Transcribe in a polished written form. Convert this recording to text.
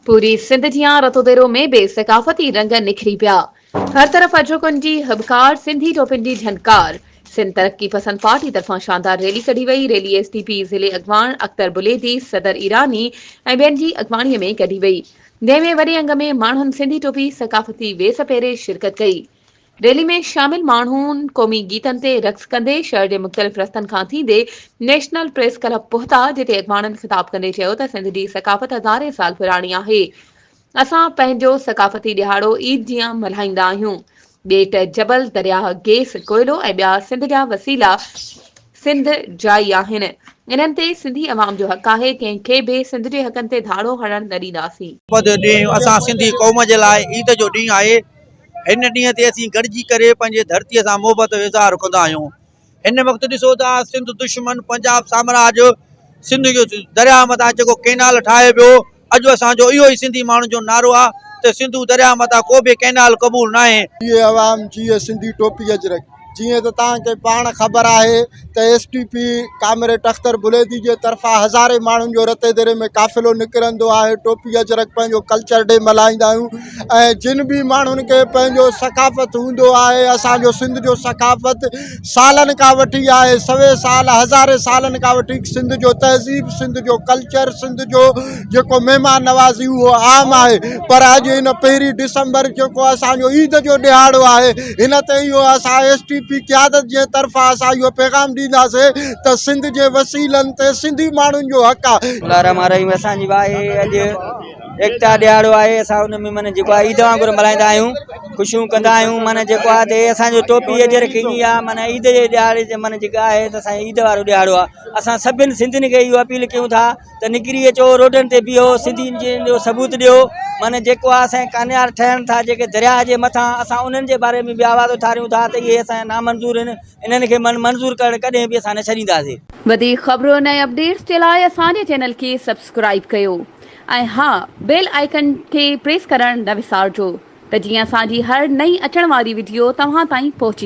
पूरी सिंध जियां रतोदेरो में बे सकाफती रंग निखरी पिया। हर तरफ़ अजरकुन जी हबकार, सिंधी टोपिन जी झनकार। सिंध तरक्की पसंद पार्टी तरफां शानदार रैली कढी वई। रैली एसडीपी ज़िले अॻवान अख्तर बुलेदी, सदर ईरानी ऐं ॿियनि जी अॻवाणीअ में कढी वई, जंहिंमें वॾे अंग में माण्हुनि सिंधी टोपी सकाफती वेस पहिरे शिरकत कई। रैली में शामिल माण्हुनि क़ौमी गीतनि ते रक़्स कंदे शहर जे मुख़्तलिफ़ रस्तनि खां थींदे नेशनल प्रेस क्लब पहुता, जिते अॻवाननि ख़िताब कंदे चयो त सिंध जी सकाफ़त हज़ारे साल पुराणी आहे। असां पंहिंजो सकाफ़ती ॾिहाड़ो ईद जियां मल्हाईंदा आहियूं। ॿेट, जबल, दरियाह, गैस, कोयलो ऐं ॿिया सिंध जा वसीला सिंध जाई आहिनि। इन्हनि ते सिंधी अवाम जो हक़ आहे, कंहिंखे बि सिंध जे हक़नि ते धाड़ो हणण न ॾींदासीं। असां सिंधी क़ौम जे लाइ ईद जो ॾींहुं आहे। हिन ॾींहं ते असीं गॾिजी करे पंहिंजे धरतीअ सां मोहबत इज़हार कंदा आहियूं। हिन वक़्तु ॾिसो था सिंध दुश्मन पंजाब साम्राज्य सिंध जो दरिया मथां जेको कैनाल ठाहे पियो, अॼु असांजो इहो ई सिंधी माण्हुनि जो नारो आहे त सिंधू दरिया मथां को बि कैनाल क़बूल न आहे। ये अवाम जीअं सिंधी टोपी अजरक जीअं त तव्हांखे पाण ख़बर आहे त एसटीपी कामरेड अख्तर बुलेदी जे तरफ़ां हज़ारे माण्हुनि जो रते दरे में काफ़िलो निकिरंदो आहे। टोपी अजरक पंहिंजो कल्चर डे मल्हाईंदा आहियूं ऐं जिन बि माण्हुनि खे पंहिंजो सकाफ़त हूंदो आहे, असांजो सिंध जो सकाफ़त सालनि खां वठी आहे, सवे साल हज़ारे सालनि खां वठी सिंध जो तहज़ीब, सिंध जो कल्चर, सिंध जो जेको महिमान नवाज़ी उहो आम आहे। पर अॼु हिन 1 डिसंबर जेको असांजो ईद जो ॾिहाड़ो आहे, हिन ते इहो असां एसटीपी क़यादत जे तरफ़ां असां इहो पैगाम ॾींदासीं त सिंध जे वसीलनि ते सिंधी माण्हुनि जो हक़ आहे। असांजी आहे अॼु एकता ॾिहाड़ो आहे। असां हुन में माना जेको आहे ईद वांगुरु मल्हाईंदा आहियूं, ख़ुशियूं कंदा आहियूं। माना जेको आहे ते असांजो टोपी अजर खिनी आहे, माना ईद जे ॾिहाड़े ते माना जेका आहे त असांजी ईद वारो ॾिहाड़ो आहे। असां सभिनि सिंधियुनि खे इहो अपील कयूं था त निकिरी अचो, रोडनि ते बीहो, सिंधियुनि जो सबूत ॾियो। माना जेको आहे असांजे कान्यार ठहनि था जेके दरिया जे मथां, असां उन्हनि जे बारे में बि आवाज़ उथारियूं था त इहे असांजा नामंज़ूर आहिनि, इन्हनि खे मंज़ूर करणु कॾहिं बि असां न छॾींदासीं। वधीक ख़बरुनि ऐं अपडेट्स जे लाइ असांजे चैनल खे सब्सक्राइब कयो ऐं हा, बेल आइकन खे प्रेस करणु न विसारिजो त जीअं असांजी हर नई अचण वारी वीडियो तव्हां ताईं पहुची